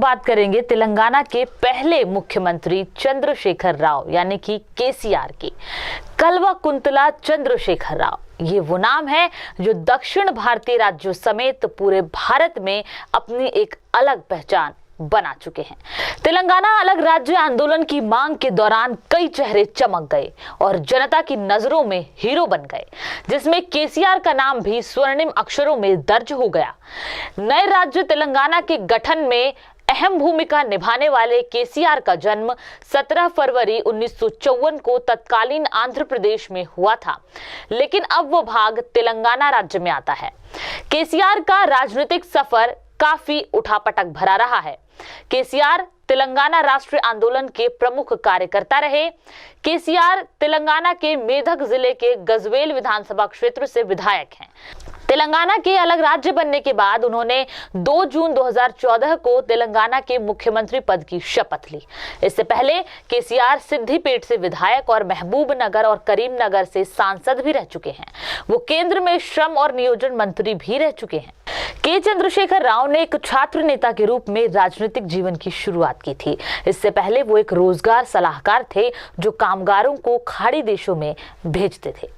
बात करेंगे तेलंगाना के पहले मुख्यमंत्री चंद्रशेखर राव यानी कि केसीआर की। कल्वाकुंतला चंद्रशेखर राव ये वो नाम है जो दक्षिण भारतीय राज्यों समेत पूरे भारत में अपनी एक अलग पहचान बना चुके हैं। तेलंगाना अलग राज्य आंदोलन की मांग के दौरान कई चेहरे चमक गए और जनता की नजरों में हीरो बन गए, जिसमें केसीआर का नाम भी स्वर्णिम अक्षरों में दर्ज हो गया। नए राज्य तेलंगाना के गठन में अहम भूमिका निभाने वाले केसीआर का जन्म 17 फरवरी 1954 को तत्कालीन आंध्र प्रदेश में हुआ था, लेकिन अब वो भाग तेलंगाना राज्य में आता है। केसीआर का राजनीतिक सफर काफी उठापटक भरा रहा है। केसीआर तेलंगाना राष्ट्रीय आंदोलन के प्रमुख कार्यकर्ता रहे। केसीआर तेलंगाना के मेदक जिले के गजवेल विधानसभा क्षेत्र से विधायक हैं। तेलंगाना के अलग राज्य बनने के बाद उन्होंने 2 जून 2014 को तेलंगाना के मुख्यमंत्री पद की शपथ ली। इससे पहले केसीआर सिद्दीपेट से विधायक और महबूबनगर और करीमनगर से सांसद भी रह चुके हैं। वो केंद्र में श्रम और नियोजन मंत्री भी रह चुके हैं। के चंद्रशेखर राव ने एक छात्र नेता के रूप में राजनीतिक जीवन की शुरुआत की थी। इससे पहले वो एक रोजगार सलाहकार थे जो कामगारों को खाड़ी देशों में भेजते थे।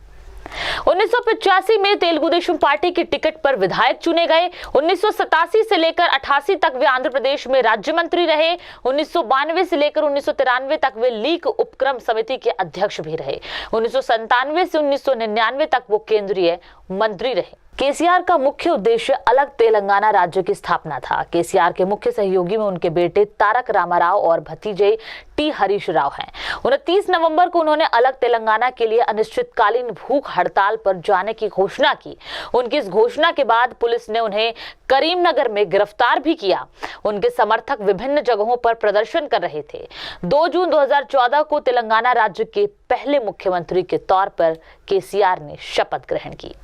1985 में तेलुगु देशम पार्टी की टिकट पर विधायक चुने गए। 1987 से लेकर 88 तक वे आंध्र प्रदेश में राज्य मंत्री रहे। 1992 से लेकर 1993 तक वे लीग उपक्रम समिति के अध्यक्ष भी रहे। 1997 से 1999 तक वो केंद्रीय मंत्री रहे। केसीआर का मुख्य उद्देश्य अलग तेलंगाना राज्य की स्थापना था। केसीआर के मुख्य सहयोगी में उनके बेटे तारक रामाराव और भतीजे टी हरीश राव हैं। 29 नवंबर को उन्होंने अलग तेलंगाना के लिए अनिश्चितकालीन भूख हड़ताल पर जाने की घोषणा की। उनकी इस घोषणा के बाद पुलिस ने उन्हें करीमनगर में गिरफ्तार भी किया। उनके समर्थक विभिन्न जगहों पर प्रदर्शन कर रहे थे। 2 जून 2014 को तेलंगाना राज्य के पहले मुख्यमंत्री के तौर पर केसीआर ने शपथ ग्रहण की।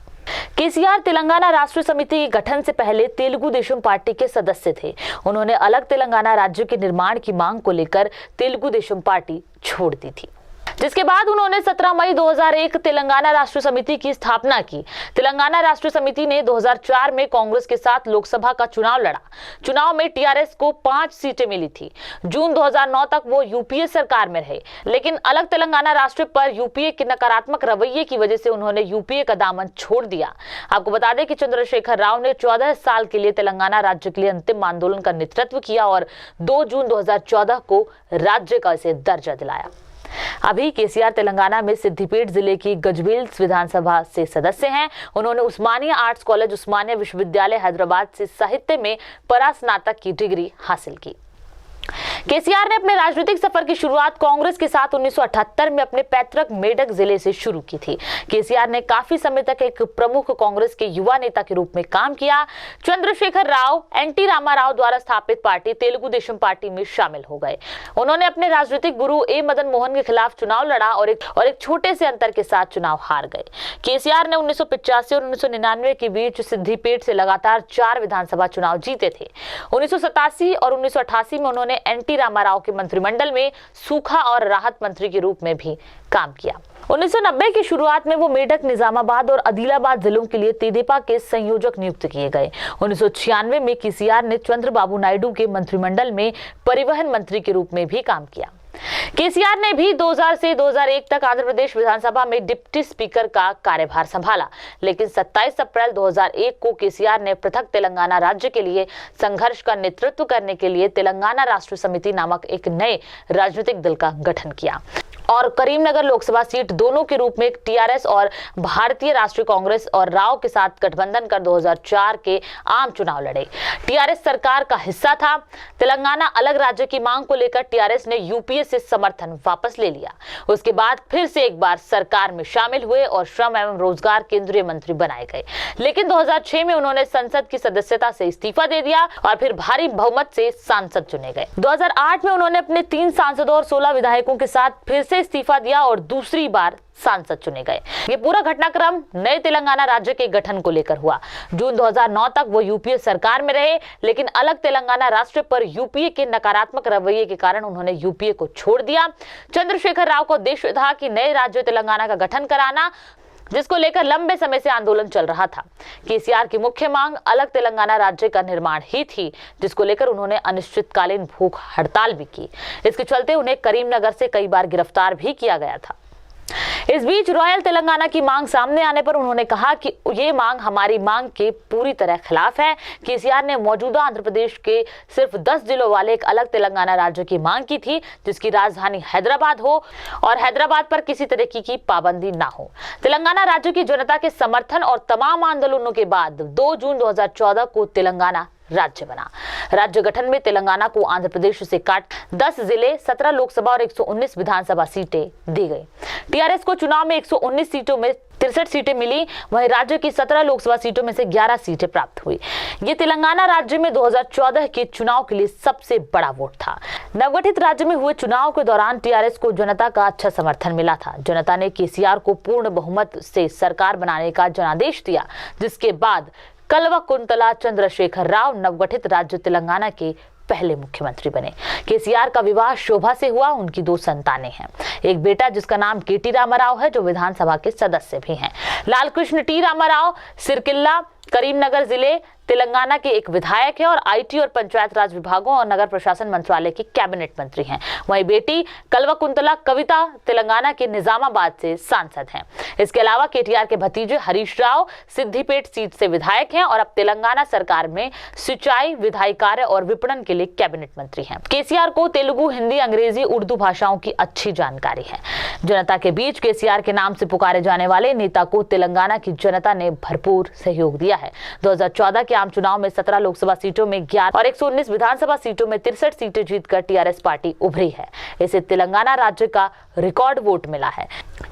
केसीआर तेलंगाना राष्ट्रीय समिति के गठन से पहले तेलुगु देशम पार्टी के सदस्य थे। उन्होंने अलग तेलंगाना राज्य के निर्माण की मांग को लेकर तेलुगु देशम पार्टी छोड़ दी थी, जिसके बाद उन्होंने 17 मई 2001 तेलंगाना राष्ट्रीय समिति की स्थापना की। तेलंगाना राष्ट्रीय समिति ने 2004 में कांग्रेस के साथ लोकसभा का चुनाव लड़ा। चुनाव में टीआरएस को 5 सीटें मिली थी। जून 2009 तक वो यूपीए सरकार में रहे, लेकिन अलग तेलंगाना राष्ट्र पर यूपीए के नकारात्मक रवैये की वजह से उन्होंने यूपीए का दामन छोड़ दिया। आपको बता दें कि चंद्रशेखर राव ने 14 साल के लिए तेलंगाना राज्य के लिए अंतिम आंदोलन का नेतृत्व किया और 2 जून 2014 को राज्य का इसे दर्जा दिलाया। अभी केसीआर तेलंगाना में सिद्दीपेट जिले की गजवेल विधानसभा से सदस्य हैं। उन्होंने उस्मानिया आर्ट्स कॉलेज, उस्मानिया विश्वविद्यालय हैदराबाद से साहित्य में परास्नातक की डिग्री हासिल की। केसीआर ने अपने राजनीतिक सफर की शुरुआत कांग्रेस के साथ 1978 में अपने पैतृक मेडक जिले से शुरू की थी। केसीआर ने काफी समय तक एक प्रमुख कांग्रेस के युवा नेता के रूप में काम किया। चंद्रशेखर राव एनटी रामाराव द्वारा स्थापित पार्टी तेलुगु देशम पार्टी में शामिल हो गए। उन्होंने अपने राजनीतिक गुरु ए मदन मोहन के खिलाफ चुनाव लड़ा और एक छोटे से अंतर के साथ चुनाव हार गए। केसीआर ने 1985 और 1999 के बीच सिद्दीपेट से लगातार 4 विधानसभा चुनाव जीते थे। 1987 और 1988 में उन्होंने एनटी रामाराव के मंत्रिमंडल में सूखा और राहत मंत्री के रूप में भी काम किया। 1990 की शुरुआत में वो मेडक, निजामाबाद और आदिलाबाद जिलों के लिए तेदेपा के संयोजक नियुक्त किए गए। 1996 में केसीआर ने चंद्रबाबू नायडू के मंत्रिमंडल में परिवहन मंत्री के रूप में भी काम किया। केसीआर ने भी 2000 से 2001 तक आंध्र प्रदेश विधानसभा में डिप्टी स्पीकर का कार्यभार संभाला, लेकिन 27 अप्रैल 2001 को केसीआर ने पृथक तेलंगाना राज्य के लिए संघर्ष का नेतृत्व करने के लिए तेलंगाना राष्ट्रीय समिति नामक एक नए राजनीतिक दल का गठन किया और करीमनगर लोकसभा सीट दोनों के रूप में टीआरएस और भारतीय राष्ट्रीय कांग्रेस और राव के साथ गठबंधन कर 2004 के आम चुनाव लड़े। टीआरएस सरकार का हिस्सा था। तेलंगाना अलग राज्य की मांग को लेकर टीआरएस ने यूपीए से समर्थन वापस ले लिया। उसके बाद फिर से एक बार सरकार में शामिल हुए और श्रम एवं रोजगार केंद्रीय मंत्री बनाए गए, लेकिन 2006 में उन्होंने संसद की सदस्यता से इस्तीफा दे दिया और फिर भारी बहुमत से सांसद चुने गए। 2008 में उन्होंने अपने 3 सांसदों और 16 विधायकों के साथ फिर से इस्तीफा दिया और दूसरी बार सांसद चुने गए। ये पूरा घटनाक्रम नए तेलंगाना राज्य के गठन को लेकर हुआ। जून 2009 तक वो यूपीए सरकार में रहे, लेकिन अलग तेलंगाना राष्ट्र पर यूपीए के नकारात्मक रवैये के कारण उन्होंने यूपीए को छोड़ दिया। चंद्रशेखर राव का उद्देश्य था कि नए राज्य तेलंगाना का गठन कराना। जिसको लेकर लंबे समय से आंदोलन चल रहा था। केसीआर की मुख्य मांग अलग तेलंगाना राज्य का निर्माण ही थी, जिसको लेकर उन्होंने अनिश्चितकालीन भूख हड़ताल भी की। इसके चलते उन्हें करीमनगर से कई बार गिरफ्तार भी किया गया था। इस बीच रॉयल तेलंगाना की मांग सामने आने पर उन्होंने कहा कि ये मांग हमारी मांग के पूरी तरह खिलाफ है। केसीआर ने मौजूदा आंध्र प्रदेश के सिर्फ 10 जिलों वाले एक अलग तेलंगाना राज्य की मांग की थी, जिसकी राजधानी हैदराबाद हो और हैदराबाद पर किसी तरीके की पाबंदी ना हो। तेलंगाना राज्य की जनता के समर्थन और तमाम आंदोलनों के बाद 2 जून 2014 को तेलंगाना राज्य बना। राज्य गठन में तेलंगाना को आंध्र प्रदेश से काट 10 जिले, 17 लोकसभा और 119 विधानसभा सीटें दी गई। टीआरएस को चुनाव में 119 सीटों में 63 सीटें मिली, वहीं राज्य की 17 लोकसभा सीटों में से 11 सीटें प्राप्त हुई। ये तेलंगाना राज्य में 2014 के चुनाव के लिए सबसे बड़ा वोट था। नवगठित राज्य में हुए चुनाव के दौरान टीआरएस को जनता का अच्छा समर्थन मिला था। जनता ने केसीआर को पूर्ण बहुमत से सरकार बनाने का जनादेश दिया, जिसके बाद कल्वकुंतला चंद्रशेखर राव नवगठित राज्य तेलंगाना के पहले मुख्यमंत्री बने। केसीआर का विवाह शोभा से हुआ। उनकी 2 संतानें हैं। एक बेटा जिसका नाम केटी रामाराव है, जो विधानसभा के सदस्य भी हैं। लालकृष्ण टी रामाराव सिरकिल्ला करीमनगर जिले तेलंगाना के एक विधायक है और आईटी और पंचायत राज विभागों और नगर प्रशासन मंत्रालय के कैबिनेट मंत्री हैं। वहीं बेटी कल्वकुंतला कविता तेलंगाना के निजामाबाद से सांसद हैं। इसके अलावा केटीआर के भतीजे हरीश राव सिद्धिपेट सीट से विधायक हैं और अब तेलंगाना सरकार में सिंचाई, विधायी कार्य और विपणन के लिए कैबिनेट मंत्री हैं। केसीआर को तेलुगु, हिंदी, अंग्रेजी, उर्दू भाषाओं की अच्छी जानकारी है। जनता के बीच केसीआर के नाम से पुकारे जाने वाले नेता को तेलंगाना की जनता ने भरपूर सहयोग दिया है। 2014 के आम चुनाव में 17 लोकसभा सीटों में 11 और 119 विधानसभा सीटों में 63 सीटें जीतकर टीआरएस पार्टी उभरी है। इसे तेलंगाना राज्य का रिकॉर्ड वोट मिला है।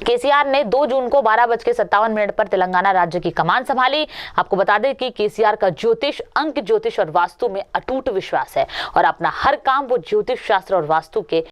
केसीआर ने 2 जून को 12:57 पर तेलंगाना राज्य की कमान संभाली। आपको बता दें कि केसीआर का ज्योतिष, अंक ज्योतिष और वास्तु में अटूट विश्वास है और अपना हर काम वो ज्योतिष शास्त्र और वास्तु के